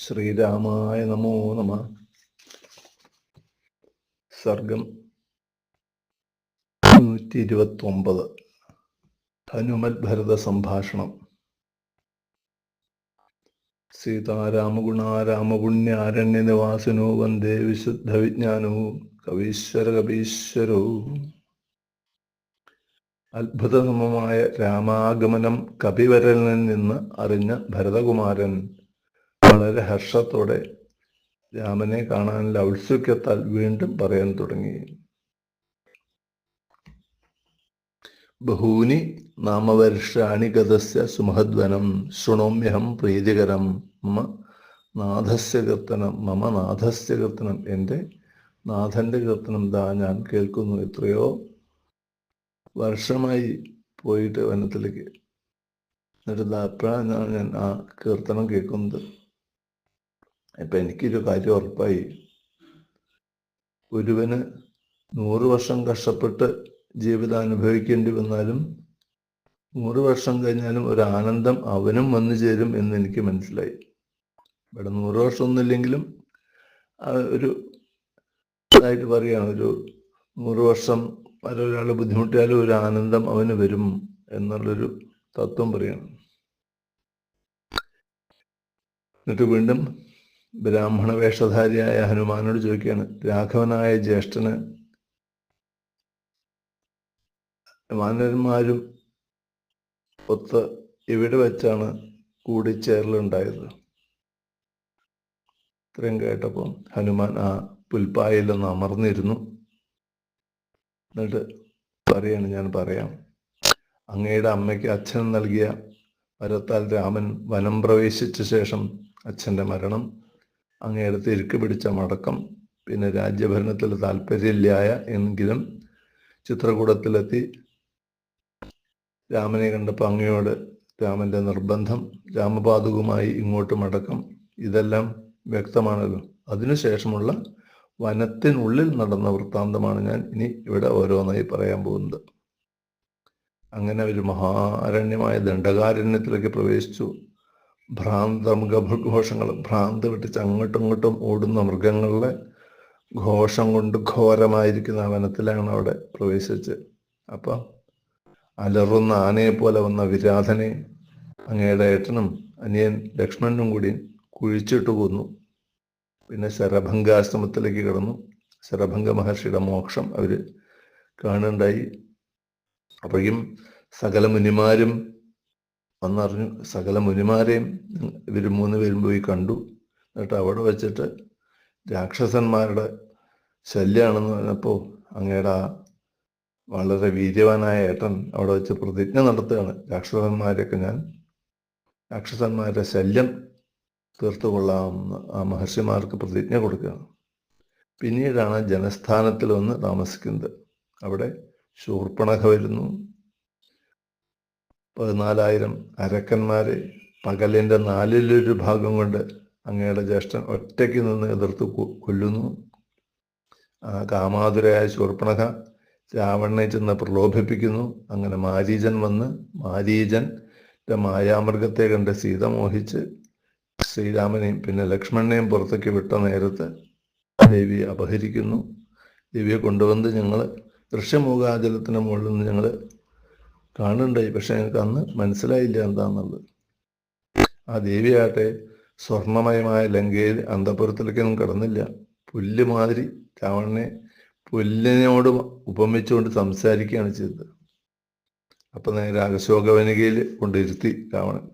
ശ്രീരാമായ നമോ നമ. സർഗം 129. ഹനുമൽ ഭരത സംഭാഷണം. സീതാരാമഗുണാരാമപുണ്യാരണ്യനിവാസിനോ വന്ദേ വിശുദ്ധ വിജ്ഞാനോ കവീശ്വരോ. അത്ഭുതസമമായ രാമാഗമനം കപിവരനിൽ നിന്ന് അറിഞ്ഞ ഭരതകുമാരൻ വളരെ ഹർഷത്തോടെ രാമനെ കാണാനുള്ള ഔത്സുക്യത്താൽ വീണ്ടും പറയാൻ തുടങ്ങി. ബഹൂനി നാമവർഷാണി ഗതസ്യ സുമഹദ്വനം ശൃണോമ്യഹം പ്രീതികരം മമ നാഥസ്യ കീർത്തനം. എൻ്റെ നാഥന്റെ കീർത്തനം ദാ ഞാൻ കേൾക്കുന്നു. എത്രയോ വർഷമായി പോയിട്ട് വനത്തിലേക്ക്, എന്നിട്ട് അപ്പോഴാണ് ഞാൻ ആ കീർത്തനം കേൾക്കുന്നത്. ഇപ്പം എനിക്കൊരു കാര്യം ഉറപ്പായി, ഒരുവന് 100 വർഷം കഷ്ടപ്പെട്ട് ജീവിതം അനുഭവിക്കേണ്ടി വന്നാലും 100 വർഷം കഴിഞ്ഞാലും ഒരു ആനന്ദം അവനും വന്നു ചേരും എന്ന് എനിക്ക് മനസ്സിലായി. ഇവിടെ 100 വർഷം ഒന്നുമില്ലെങ്കിലും ഒരു ഇതായിട്ട് പറയുകയാണ്, ഒരു 100 വർഷം ഒരാൾ ബുദ്ധിമുട്ടിയാലും ഒരു ആനന്ദം അവന് വരും എന്നുള്ളൊരു തത്വം പറയാണ്. എന്നിട്ട് വീണ്ടും ബ്രാഹ്മണ വേഷധാരിയായ ഹനുമാനോട് ചോദിക്കുകയാണ്, രാഘവനായ ജ്യേഷ്ഠന് വാനരന്മാരും ഒത്ത് എവിടെ വെച്ചാണ് കൂടിച്ചേരലുണ്ടായത്? ഇത്രയും കേട്ടപ്പോൾ ഹനുമാൻ ആ പുൽപ്പായിലൊന്ന് അമർന്നിരുന്നു. എന്നിട്ട് പറയാണ്, ഞാൻ പറയാം. അങ്ങയുടെ അമ്മയ്ക്ക് അച്ഛൻ നൽകിയ വരത്താൽ രാമൻ വനം പ്രവേശിച്ച ശേഷം അച്ഛൻ്റെ മരണം, അങ്ങയുടെ തിരുക്ക് പിടിച്ച മടക്കം, പിന്നെ രാജ്യഭരണത്തിൽ താല്പര്യമില്ലായ എങ്കിലും ചിത്രകൂടത്തിലെത്തി രാമനെ കണ്ടപ്പോൾ അങ്ങയോട് രാമൻ്റെ നിർബന്ധം, രാമപാതുകമായി ഇങ്ങോട്ട് മടക്കം, ഇതെല്ലാം വ്യക്തമാണല്ലോ. അതിനുശേഷമുള്ള വനത്തിനുള്ളിൽ നടന്ന വൃത്താന്തമാണ് ഞാൻ ഇനി ഇവിടെ ഓരോന്നായി പറയാൻ പോകുന്നത്. അങ്ങനെ ഒരു മഹാരണ്യമായ ദണ്ഡകാരണ്യത്തിലേക്ക് പ്രവേശിച്ചു. മൃഗഘോഷങ്ങൾ, ഭ്രാന്ത് വിട്ടിച്ച് അങ്ങോട്ടും ഇങ്ങോട്ടും ഓടുന്ന മൃഗങ്ങളുടെ ഘോഷം കൊണ്ട് ഘോരമായിരിക്കുന്ന വനത്തിലാണ് അവിടെ പ്രവേശിച്ച്. അപ്പം അലറുന്ന ആനയെ പോലെ വന്ന വിരാധനെ അങ്ങയുടെ ഏട്ടനും അനിയൻ ലക്ഷ്മണനും കൂടി കുഴിച്ചിട്ട് കൊന്നു. പിന്നെ ശരഭംഗാശ്രമത്തിലേക്ക് കടന്നു. ശരഭംഗ മഹർഷിയുടെ മോക്ഷം അവർ കാണുണ്ടായി. അപ്പോഴും സകല മുനിമാരും വന്നറിഞ്ഞു. സകല മുനിമാരെയും ഇവർ 3 പേരും പോയി കണ്ടു. എന്നിട്ട് അവിടെ വെച്ചിട്ട് രാക്ഷസന്മാരുടെ ശല്യമാണെന്ന് പറഞ്ഞപ്പോൾ അങ്ങയുടെ ആ വളരെ വീര്യവാനായ ഏട്ടൻ അവിടെ വെച്ച് പ്രതിജ്ഞ നടത്തുകയാണ്, രാക്ഷസന്മാരുടെ ശല്യം തീർത്തുകൊള്ളാമെന്ന് ആ മഹർഷിമാർക്ക് പ്രതിജ്ഞ കൊടുക്കുകയാണ്. പിന്നീടാണ് ജനസ്ഥാനത്തിൽ വന്ന് താമസിക്കുന്നത്. അവിടെ ശൂർപ്പണഖ വരുന്നു. 14,000 അരക്കന്മാരെ പകലിൻ്റെ 1/4 ഭാഗം കൊണ്ട് അങ്ങയുടെ ജ്യേഷ്ഠൻ ഒറ്റയ്ക്ക് നിന്ന് എതിർത്ത് കൊല്ലുന്നു. ആ കാമാതുരയായ ശൂർപ്പണഖ രാവണനെ ചെന്ന് പ്രലോഭിപ്പിക്കുന്നു. അങ്ങനെ മാരീചൻ വന്ന് മാരീചൻ്റെ മായാമൃഗത്തെ കണ്ട് സീത മോഹിച്ച് ശ്രീരാമനെയും പിന്നെ ലക്ഷ്മണനെയും പുറത്തേക്ക് വിട്ട നേരത്ത് ദേവിയെ അപഹരിക്കുന്നു. ദേവിയെ കൊണ്ടുവന്ന് ഞങ്ങൾ ഋഷ്യമൂകാചലത്തിന് മുകളിൽ നിന്ന് ഞങ്ങൾ കാണുന്നുണ്ടായി. പക്ഷെ ഞങ്ങൾക്ക് അന്ന് മനസ്സിലായില്ല എന്താണെന്നുള്ളത്. ആ ദേവിയാകട്ടെ സ്വർണമയമായ ലങ്കയിൽ അന്തപുരത്തിലേക്കൊന്നും കടന്നില്ല. പുല്ല് മാതിരി രാവണനെ പുല്ലിനോട് ഉപമിച്ചുകൊണ്ട് സംസാരിക്കുകയാണ് ചെയ്തത്. അപ്പം നേരെ അശോകവനികയിൽ കൊണ്ടിരുത്തി രാവണൻ.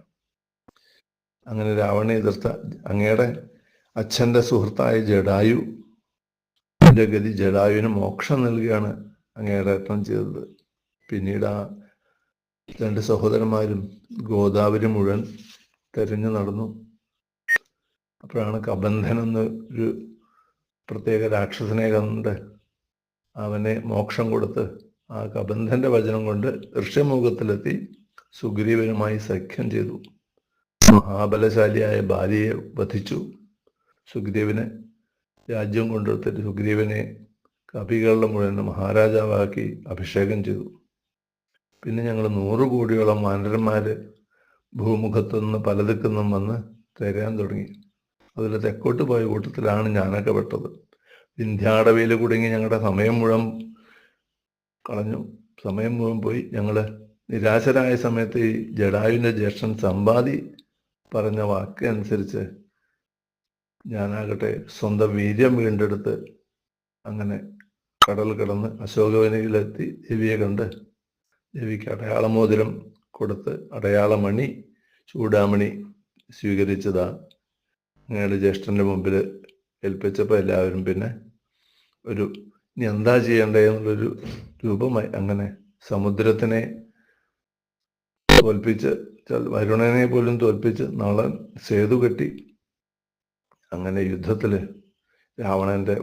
അങ്ങനെ രാവണനെ എതിർത്ത അങ്ങയുടെ അച്ഛൻ്റെ സുഹൃത്തായ ജടായുവിൻ്റെ ഗതി, ജടായുവിന് മോക്ഷം നൽകുകയാണ് അങ്ങയുടെ ഏട്ടൻ ചെയ്തത്. പിന്നീട് ആ 2 സഹോദരന്മാരും ഗോദാവരി മുഴുവൻ തെരഞ്ഞു നടന്നു. അപ്പോഴാണ് കബന്ധൻ എന്നൊരു പ്രത്യേക രാക്ഷസനെ കണ്ട് അവനെ മോക്ഷം കൊടുത്ത് ആ കബന്ധന്റെ വചനം കൊണ്ട് ഋഷ്യമുഖത്തിലെത്തി സുഗ്രീവനുമായി സഖ്യം ചെയ്തു. മഹാബലശാലിയായ ബാലിയെ വധിച്ചു. സുഗ്രീവനെ രാജ്യം കൊണ്ടെടുത്തിട്ട് സുഗ്രീവനെ കപികളുടെ മുഴുവൻ മഹാരാജാവാക്കി അഭിഷേകം ചെയ്തു. പിന്നെ ഞങ്ങൾ 100 കോടിയോളം വാനരന്മാർ ഭൂമുഖത്തു നിന്ന് പലതിക്കുന്നും വന്ന് തിരയാൻ തുടങ്ങി. അതിൽ തെക്കോട്ട് പോയ കൂട്ടത്തിലാണ് ഞാനൊക്കെ പെട്ടത്. വിന്ധ്യാടവിയിൽ കുടുങ്ങി ഞങ്ങളുടെ സമയം മുഴുവൻ കളഞ്ഞു. സമയം മുഴുവൻ പോയി. ഞങ്ങൾ നിരാശരായ സമയത്ത് ഈ ജഡായുവിൻ്റെ ജ്യേഷ്ഠൻ സമ്പാദി പറഞ്ഞ വാക്ക് അനുസരിച്ച് ഞാനാകട്ടെ സ്വന്തം വീര്യം വീണ്ടെടുത്ത് അങ്ങനെ കടൽ കടന്ന് അശോകവനിയിലെത്തി ദേവിയെ കണ്ട് ദേവിക്ക് അടയാളമോതിരം കൊടുത്ത് അടയാളമണി ചൂടാമണി സ്വീകരിച്ചതാ ഞങ്ങളുടെ ജ്യേഷ്ഠൻ്റെ മുമ്പിൽ ഏൽപ്പിച്ചപ്പോൾ എല്ലാവരും പിന്നെ ഇനി എന്താ ചെയ്യണ്ടേ എന്നുള്ളൊരു രൂപമായി. അങ്ങനെ സമുദ്രത്തിനെ തോൽപ്പിച്ച് വരുണനെ പോലും തോൽപ്പിച്ച് നളൻ സേതു കെട്ടി. അങ്ങനെ യുദ്ധത്തിൽ രാവണന്റെ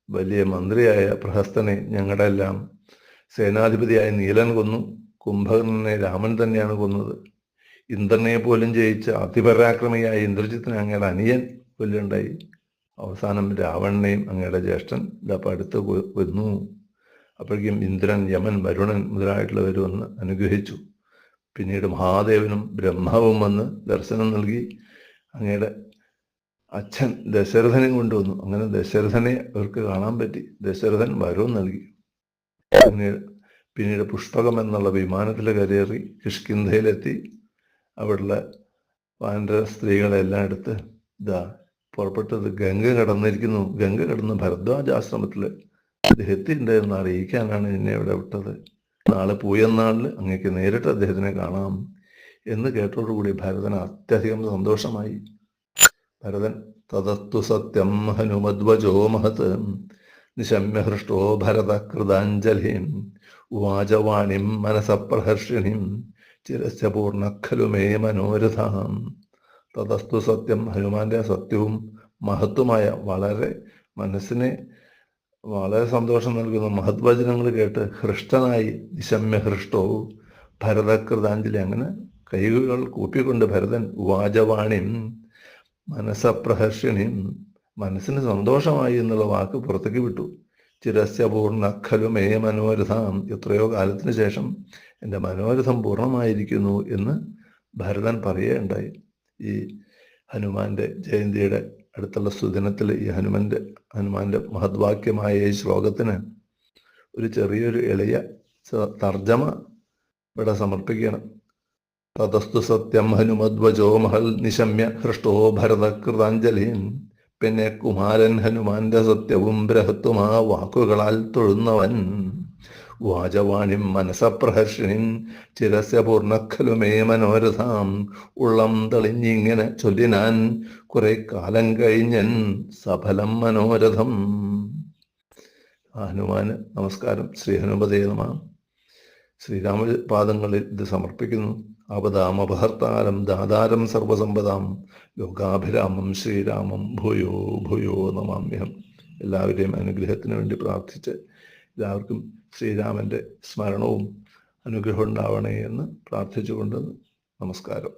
വലിയ മന്ത്രിയായ പ്രഹസ്തനെ ഞങ്ങളുടെ എല്ലാം സേനാധിപതിയായ നീലൻ കൊന്നു. കുംഭകർണനെ രാമൻ തന്നെയാണ് കൊന്നത്. ഇന്ദ്രനെ പോലും ജയിച്ച അതിപരാക്രമിയായ ഇന്ദ്രജിത്തിനെ അങ്ങയുടെ അനിയൻ കൊല്ലുണ്ടായി. അവസാനം രാവണനെയും അങ്ങയുടെ ജ്യേഷ്ഠൻ ഇതപ്പം അടുത്ത് കൊന്നു. അപ്പോഴേക്കും ഇന്ദ്രൻ, യമൻ, വരുണൻ മുതലായിട്ടുള്ളവർ വന്ന് അനുഗ്രഹിച്ചു. പിന്നീട് മഹാദേവനും ബ്രഹ്മാവും വന്ന് ദർശനം നൽകി അങ്ങയുടെ അച്ഛൻ ദശരഥനെ കൊണ്ടുവന്നു. അങ്ങനെ ദശരഥനെ അവർക്ക് കാണാൻ പറ്റി. ദശരഥൻ വരവും നൽകി. പിന്നീട് പുഷ്പകം എന്നുള്ള വിമാനത്തിൽ കയറി കിഷ്കിന്ധയിലെത്തി. അവിടെയുള്ള വാനര സ്ത്രീകളെല്ലാം എടുത്ത് പുറപ്പെട്ടത് ഗംഗ കടന്നിരിക്കുന്നു. ഗംഗ കടന്ന് ഭരദ്വാജാശ്രമത്തിൽ അദ്ദേഹത്തെ ഉണ്ടെന്ന് അറിയിക്കാനാണ് എന്നെ ഇവിടെ വിട്ടത്. നാളെ പൂയന്നാളിൽ അങ്ങേക്ക് നേരിട്ട് അദ്ദേഹത്തിനെ കാണാം എന്ന് കേട്ടോടുകൂടി ഭരതന് അത്യധികം സന്തോഷമായി. ഭരതൻ തതസ്തു സത്യം ഹനുമദ്വജോ മഹത് നിശമ്യ ഹൃഷ്ടോ ഭരത കൃതാഞ്ജലിം ഉവാചവാണിം മനസപ്രഹർഷിണിം ചിരസ്യ പൂർണ്ണ ഖലു മേ മനോരഥാം. തതസ്തു സത്യം, ഹനുമാന്റെ സത്യവും മഹത്വമായ വളരെ മനസ്സിനെ വളരെ സന്തോഷം നൽകുന്ന മഹത്വചനങ്ങൾ കേട്ട് ഹൃഷ്ടനായി നിശമ്യ ഹൃഷ്ടോ ഭരതകൃതാഞ്ജലി, അങ്ങനെ കൈകൾ കൂപ്പിക്കൊണ്ട് ഭരതൻ ഉവാചവാണിം മനസപ്രഹർഷിണിം, മനസ്സിന് സന്തോഷമായി എന്നുള്ള വാക്ക് പുറത്തേക്ക് വിട്ടു. ചിരസ്യ പൂർണ്ണ ഖലു മേ മനോരഥാം, എത്രയോ കാലത്തിന് ശേഷം എൻ്റെ മനോരഥം പൂർണ്ണമായിരിക്കുന്നു എന്ന് ഭരതൻ പറയുകയുണ്ടായി. ഈ ഹനുമാന്റെ ജയന്തിയുടെ അടുത്തുള്ള സുദിനത്തിൽ ഈ ഹനുമാന്റെ മഹദ്വാക്യമായ ഈ ശ്ലോകത്തിന് ഒരു ചെറിയൊരു എളിയ തർജ്ജമ ഇവിടെ സമർപ്പിക്കണം. തതസ്തു സത്യം ഹനുമദ്വജോ മഹൽ നിശമ്യ ഹൃഷ്ടോ ഭരതകൃതാഞ്ജലിൻ. പിന്നെ കുമാരൻ ഹനുമാന്റെ സത്യവും ബൃഹത്തും ആ വാക്കുകളാൽ തൊഴുന്നവൻ. വാചവാണിം മനസപ്രഹർഷിണിം ചിരസ്യ പൂർണ്ണഖലു മേ മനോരഥാം. ഉള്ളം തെളിഞ്ഞിങ്ങനെ ചൊല്ലിനാൻ കുറെ കാലം കഴിഞ്ഞൻ സഫലം മനോരഥം. ഹനുമാന് നമസ്കാരം. ശ്രീ ഹനുമതേ നമഃ. ശ്രീരാമപാദങ്ങളിൽ ഇത് സമർപ്പിക്കുന്നു. ആപദാമപഹർത്താരം ദാതാരം സർവസമ്പദാം ലോകാഭിരാമം ശ്രീരാമം ഭൂയോ ഭൂയോ നമാമ്യഹം. എല്ലാവരെയും അനുഗ്രഹത്തിന് വേണ്ടി പ്രാർത്ഥിച്ച് എല്ലാവർക്കും ശ്രീരാമൻ്റെ സ്മരണവും അനുഗ്രഹം ഉണ്ടാവണേ എന്ന് പ്രാർത്ഥിച്ചുകൊണ്ട് നമസ്കാരം.